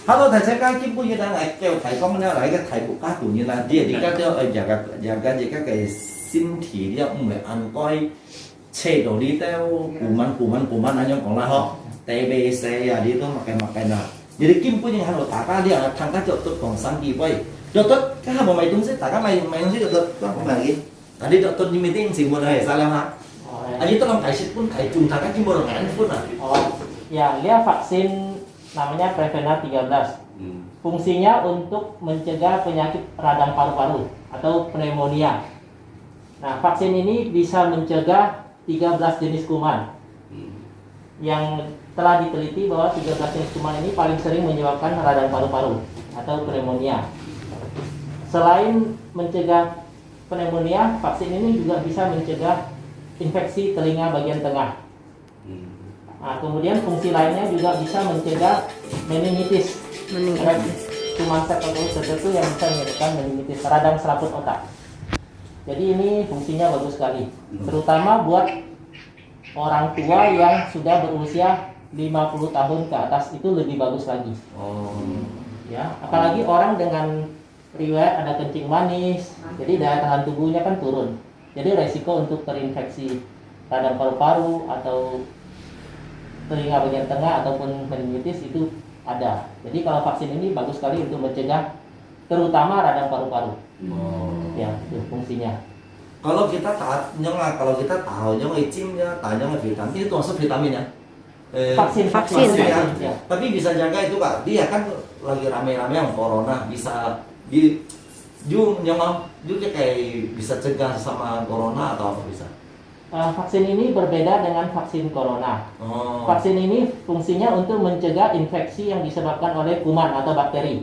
Hello，大家基本上嚟叫提供咧嚟嘅題目加半日啦，啲而家都而家嘅身體咧唔係按該車到呢都kuman那樣講啦嗬，TBC啊呢都makan lah. Jadi基本上喺度大家啲人參加咗都講生機會，咗都家下冇買東西，大家買東西就得咁樣嘅。Tadi dokter di meeting semua dah salah ha. Aja tolong kasih pun kayak junta kan cuma orang pun lah. Oh, ya, dia vaksin namanya Prevnar 13. Fungsinya untuk mencegah penyakit radang paru-paru atau pneumonia. Nah, vaksin ini bisa mencegah 13 jenis kuman. Yang telah diteliti bahwa 13 jenis kuman ini paling sering menyebabkan radang paru-paru atau pneumonia. Selain mencegah pneumonia, vaksin ini juga bisa mencegah infeksi telinga bagian tengah. Nah, kemudian fungsi lainnya juga bisa mencegah meningitis. Kuman septococcus tertentu yang bisa menyebabkan meningitis, radang selaput otak. Jadi ini fungsinya bagus sekali, terutama buat orang tua yang sudah berusia 50 tahun ke atas, itu lebih bagus lagi. Ya, apalagi orang dengan riwayat ada kencing manis, jadi daya tahan tubuhnya kan turun. Jadi resiko untuk terinfeksi radang paru-paru atau telinga bagian tengah ataupun meningitis itu ada. Jadi kalau vaksin ini bagus sekali untuk mencegah terutama radang paru-paru. Ya, itu fungsinya. Kalau kita tahunya icimnya, tanya vitamin itu masuk vitamin ya. Vaksin. Ya. Tapi bisa jaga itu Pak. Dia kan lagi rame-rame yang corona bisa juga kayak bisa cegah sama corona atau apa bisa? Vaksin ini berbeda dengan vaksin corona. Vaksin ini fungsinya untuk mencegah infeksi yang disebabkan oleh kuman atau bakteri.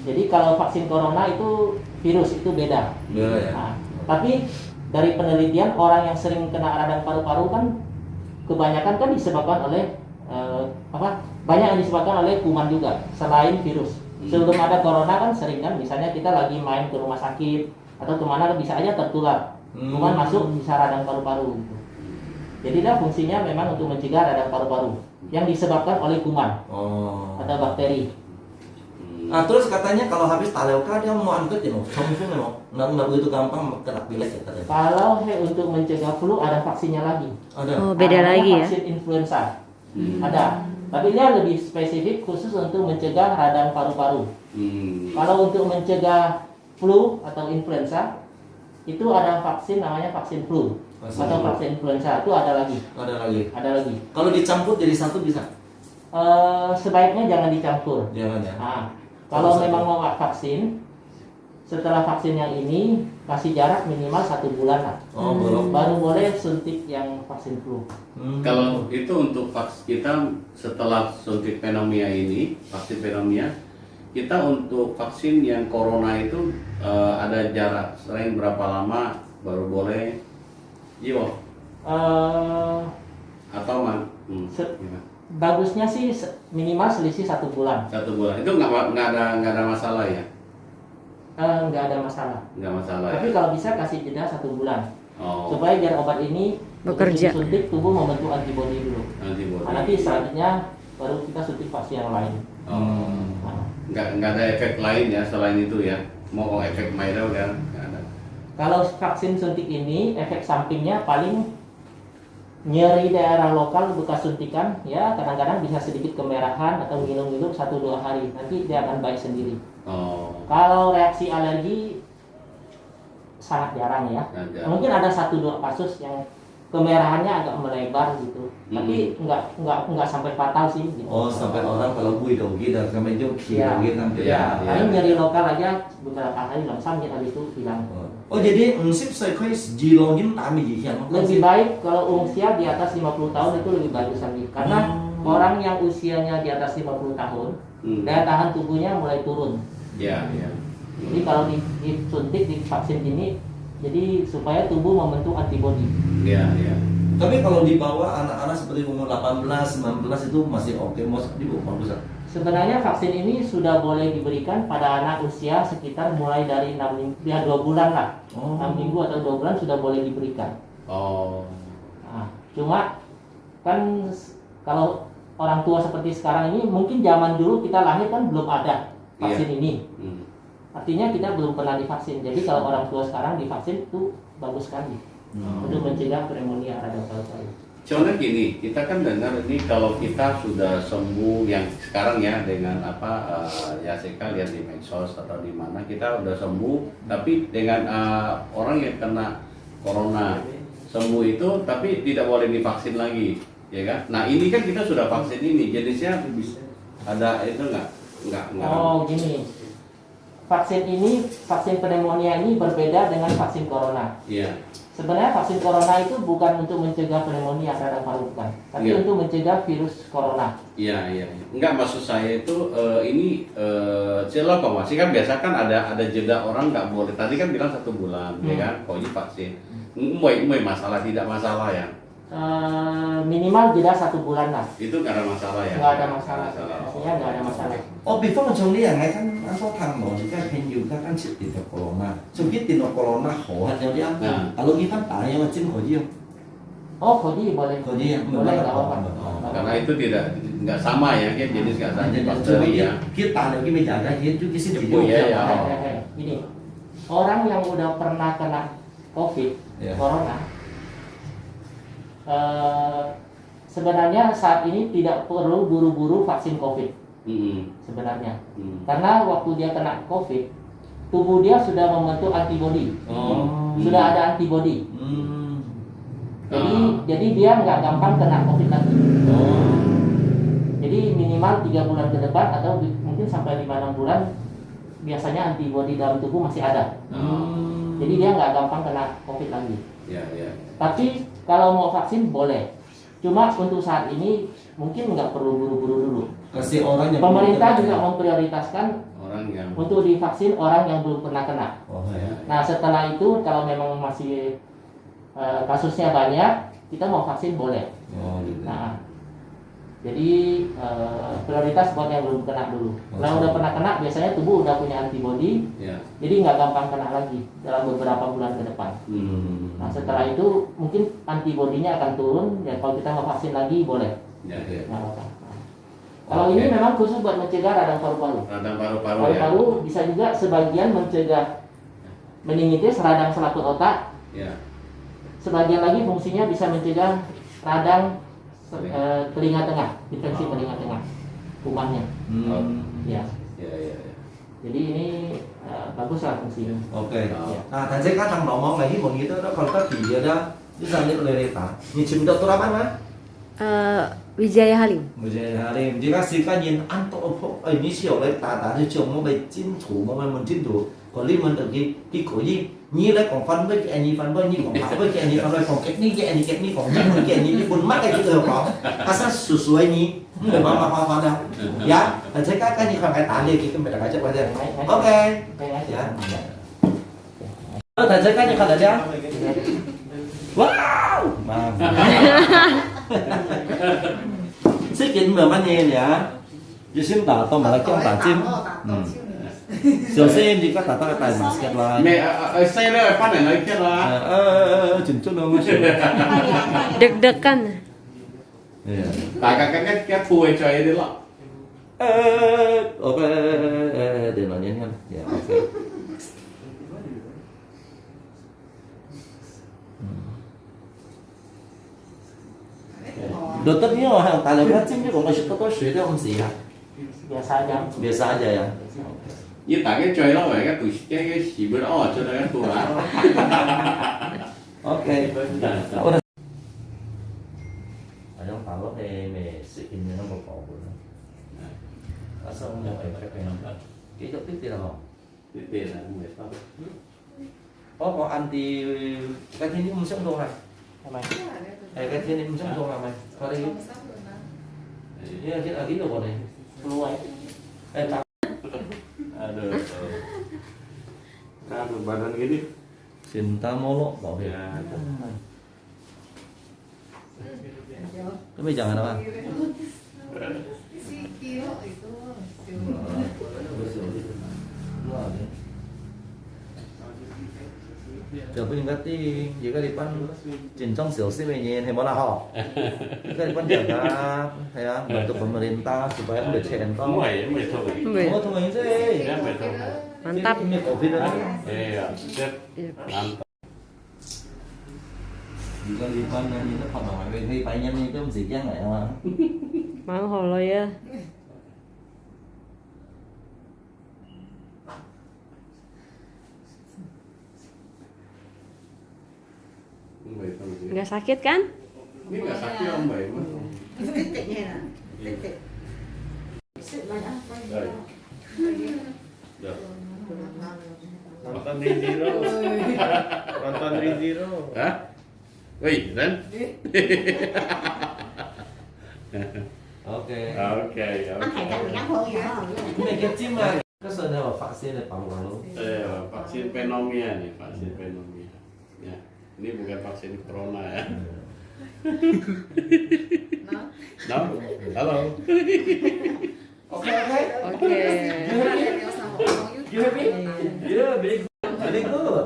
Jadi kalau vaksin corona itu virus, itu beda. Ya. Nah, tapi dari penelitian orang yang sering kena radang paru-paru kan kebanyakan kan disebabkan oleh banyak yang disebabkan oleh kuman juga selain virus. Sebelum ada corona kan sering kan, misalnya kita lagi main ke rumah sakit atau kemana bisa aja tertular. Kuman masuk bisa radang paru-paru gitu. Jadi fungsinya memang untuk mencegah radang paru-paru yang disebabkan oleh kuman atau bakteri. Nah, terus katanya kalau habis taleuka dia mau angkat ya, langsung nggak begitu gampang kena pilek ya katanya. Kalau untuk mencegah flu ada vaksinnya lagi. Ada. Beda lagi ya. Vaksin influenza ada, tapi dia lebih spesifik khusus untuk mencegah radang paru-paru. Kalau untuk mencegah flu atau influenza itu ada vaksin namanya vaksin flu atau vaksin influenza, itu ada lagi. Ada lagi. Kalau dicampur jadi satu bisa? Sebaiknya jangan dicampur. Jangan ya. Nah, kalau memang mau vaksin, setelah vaksin yang ini kasih jarak minimal 1 bulan lah. Baru boleh suntik yang vaksin flu. Kalau itu untuk kita setelah suntik pneumonia ini, vaksin pneumonia, kita untuk vaksin yang corona itu ada jarak sering berapa lama baru boleh jiwa? Atau Bagusnya sih minimal selisih 1 bulan. 1 bulan itu nggak ada masalah ya? Nggak ada masalah. Nggak masalah. Tapi ya? kalau bisa kasih jeda 1 bulan. Supaya biar obat ini bekerja. Suntik tubuh membentuk antibodi dulu. Antibodi. Nanti selanjutnya baru kita suntik vaksin yang lain. Nggak ada efek lain ya selain itu ya? Mau efek minor kan? Nggak ada. Kalau vaksin suntik ini efek sampingnya paling nyeri daerah lokal bekas suntikan, ya kadang-kadang bisa sedikit kemerahan atau ngilu-ngilu 1-2 hari, nanti dia akan baik sendiri. Kalau reaksi alergi sangat jarang ya. Mungkin ada 1-2 kasus yang kemerahannya agak melebar gitu, tapi nggak sampai fatal sih. Gitu. Sampai orang kalau bui dan sampai joki nanti. Paling nyeri lokal aja beberapa hari langsung habis itu hilang. Jadi sip saya jilongin kami ya. Lebih baik kalau usia di atas 50 tahun itu lebih bagus lagi, karena orang yang usianya di atas 50 tahun daya tahan tubuhnya mulai turun. Jadi kalau disuntik di vaksin ini, jadi supaya tubuh membentuk antibodi. Tapi kalau di bawah anak-anak seperti umur 18, 19 itu masih oke, bagus. Sebenarnya vaksin ini sudah boleh diberikan pada anak usia sekitar mulai dari 2 bulan lah. 6 minggu atau 2 bulan sudah boleh diberikan. Nah, cuma kan kalau orang tua seperti sekarang ini, mungkin zaman dulu kita lahir kan belum ada vaksin ini. Artinya kita belum pernah divaksin. Jadi kalau orang tua sekarang divaksin itu bagus sekali untuk mencegah pneumonia radang paru-paru. Contohnya gini, kita kan dengar ini kalau kita sudah sembuh yang sekarang ya dengan apa ya saya lihat di medsos atau di mana kita udah sembuh, tapi dengan orang yang kena corona sembuh itu tapi tidak boleh divaksin lagi, ya kan? Nah ini kan kita sudah vaksin ini, jenisnya ada itu nggak? Oh gini, vaksin pneumonia ini berbeda dengan vaksin corona. Iya. Sebenarnya vaksin corona itu bukan untuk mencegah pneumonia radang paru, bukan, tapi untuk mencegah virus corona. Iya. Enggak, maksud saya itu ini celah masih kan biasa kan ada jeda orang nggak boleh. Tadi kan bilang 1 bulan, ya kan? Kok ini vaksin? Mulai masalah tidak masalah ya? Minimal jeda 1 bulan lah. Itu nggak ada masalah ya? Nggak ada masalah. Maksudnya nggak ada masalah. Oh, before macam ni yang kan apa thằng nó cái hình như các anh chịu tiền corona, trong biết tiền corona khổ hơn nhau đi ăn. Kalau kita tanya macam kau dia. Oh, koji boleh. Koji yang boleh nggak apa-apa. Karena itu nggak sama ya, kan jenis nggak sama bakteri ya. Kita ada kita menjaga itu kita sih ya. Ini orang yang udah pernah kena COVID, corona, sebenarnya saat ini tidak perlu buru-buru vaksin COVID. Sebenarnya, karena waktu dia kena COVID, tubuh dia sudah membentuk antibodi, sudah ada antibodi. Jadi dia nggak gampang kena COVID lagi. Jadi minimal 3 bulan ke depan atau mungkin sampai 5-6 bulan biasanya antibodi dalam tubuh masih ada. Jadi dia nggak gampang kena COVID lagi. Tapi kalau mau vaksin boleh. Cuma untuk saat ini mungkin nggak perlu buru-buru dulu. Kasih orang yang pemerintah juga memprioritaskan orang yang untuk divaksin orang yang belum pernah kena. Ya. Nah setelah itu kalau memang masih kasusnya banyak, kita mau vaksin boleh. Gitu. Nah, jadi prioritas buat yang belum kena dulu. Kalau udah pernah kena, biasanya tubuh udah punya antibodi, jadi nggak gampang kena lagi dalam beberapa bulan ke depan. Nah setelah itu mungkin antibodinya akan turun. Ya kalau kita mau vaksin lagi boleh. Nggak apa-apa. Kalau ini memang khusus buat mencegah radang paru-paru. Radang paru-paru Paru-paru bisa juga sebagian mencegah meningitis, radang selaput otak. Sebagian lagi fungsinya bisa mencegah radang telinga tengah, infeksi telinga tengah, kumannya. Ya. Jadi ini bagus lah fungsinya. Oke. Nah, thành ra các thằng nó mong là cái một nghĩa đó còn có gì nữa đó. Chứ sao những lời tả. Nhìn chừng được tôi làm ăn Wijaya Halim. Wijaya Halim. Jika sika nhìn ăn to ini siêu lấy tả thì chồng nó bị chín thủ mà mình chín thủ. Còn liên mình được cái cổ gì như lấy còn phân với cái anh phân với như còn phá với cái anh phân với còn cái ní còn như cái anh cái buồn mắt cái điều đó. Asa susuai ni. Người mà hoa đâu. Ya, thành ra các như còn cái tả đi cái mình phải chấp vào đây. Ok. Ya. Thành ra các như còn là sao? Wow. Sức kính mà bắt nghe nhá. Giờ xem tả tôi mà là trong tả chim. Giờ xem thì các tả tôi tài mà sketch lại. Mẹ xây ra phát này nói kia là. Chừng chút đâu mà sửa. Deg-degan. Tại cái phui chơi đấy lọ. Ok, để nó nhanh hơn. Dạ, ok. Được tất nhiên rồi, tại là phát chim chứ còn là có sửa đâu không gì à? Biasa aja. Biasa aja ya. Như tại cái chơi đó vậy cái gì bữa đó cho nên cái phui lá. Ok. Ở trong phòng lúc này mẹ sự in nó một cổ của nó. Ở sau một cái nó kỹ thuật tiếp theo là Tiền là người sao? có anti cái thiên nhiên sống luôn này. Cái thiên nhiên sống luôn là mày. Có đây. Ini kita lagi loh này. Keluar. Tak. Aduh. Kan badan gini. Cinta molo bảo vệ. Tapi jangan apa? 就不应该定，一个礼拜紧张小事没人，系冇啦嗬？一个礼拜jaga, ya, bantu pemerintah supaya mendeteksi entong. Wih, Oh, teman sih. mantap. Ini COVID aja. Iya, sip. Mantap. Jika lipan ini nó hoạt động về thi phải nhanh chứ không gì gian này mà. Mang hồ lôi á. Nggak sakit kan? Ini nggak sakit Om Mbak Ima. Rồi. Được. Nonton Rizero. Nonton Rizero. Hả? Wih, Ren? Ok. Ok, Anh thầy chắc ok. bị ngắt hơn vậy đó. Này cái chim mà cái sợi này là vaksin này bảo luôn. Vaksin pneumonia nih, vaksin pneumonia. Ya, ini bukan vaksin corona ya. No? Halo. Ok ok. Oke. You happy? Yeah, very good. Very good.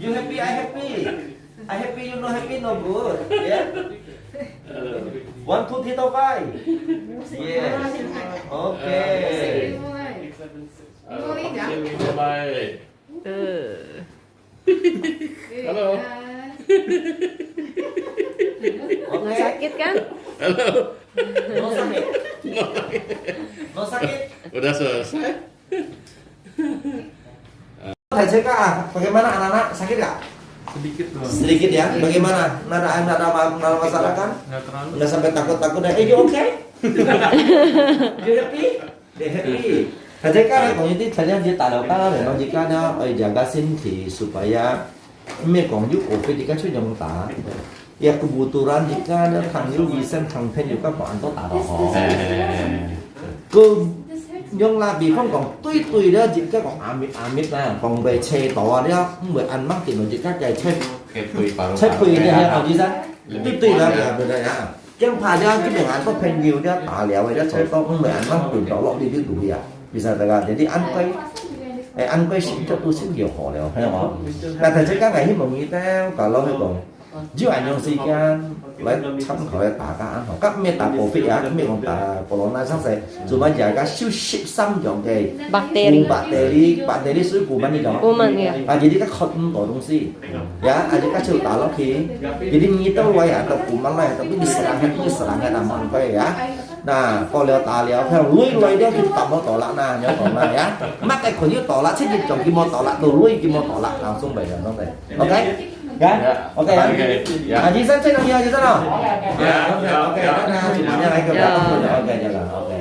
You happy? I happy. I happy. You no happy? No good. Yeah. 1, 2, 3, 4, 5. Yeah. Okay. Vaksin mulai. Halo. Nggak sakit kan? Halo. No sakit. No sakit. Udah selesai? Thầy cek bagaimana anak-anak sakit nggak? Sedikit doang. Sedikit ya. Bagaimana? Nada masalah kan? Nggak terlalu. Nggak sampai takut-takut ya. You okay? You happy? They happy. Thầy cek này còn những thời gian dia tak ada apa để nó jika dia jaga 身体 supayaไม่còn giúp COVID jika出用打。Ya kebetulan jika dia thằng yêu sen thằng pen juga bọn tôi打到họ. Cứ nhưng là bị phong còn tuy đó chỉ cái còn amit là còn về chè tỏ đó mới ăn mắc thì nó chỉ các cái chè quỳ này ở dưới đó tuy là được rồi à chẳng phải đó cái đường ăn có pen nhiều đó tả lẹo vậy đó chè to cũng mới ăn mắc từ đó lọt đi cái tủ à bisa là jadi ăn quay xin cho tôi xin nhiều họ lẹo hay không là thầy sẽ các ngày hi mong nghĩ theo cả lâu hay còn chứ anh用時間來參考嚟大家啱好，咁咩打 COVID 啊，咩講打 corona 生死，做乜而家消息心樣嘅 bakteri 屬於 kuman nih dong. Kuman ya. Jadi kan hot untuk fungsi, ya, jadi kan cerita lagi. Jadi kita way atau kuman lah, tapi diserangnya nama apa ya. Nah, kalau lihat talia, kalau lui dia kita mau tolak nah, nhớ tolak ya. Mắc cáiคนที่tolak, chứ chồng kia mau tolak, tôi lui kia mau tolak, langsung bayar dong deh. Oke? Kan? Oke ya. Ya. Haji San cek lagi Haji San. Oke, oke. Ya, oke. Oke, semuanya lagi ke belakang. Oke, jalan. Oke.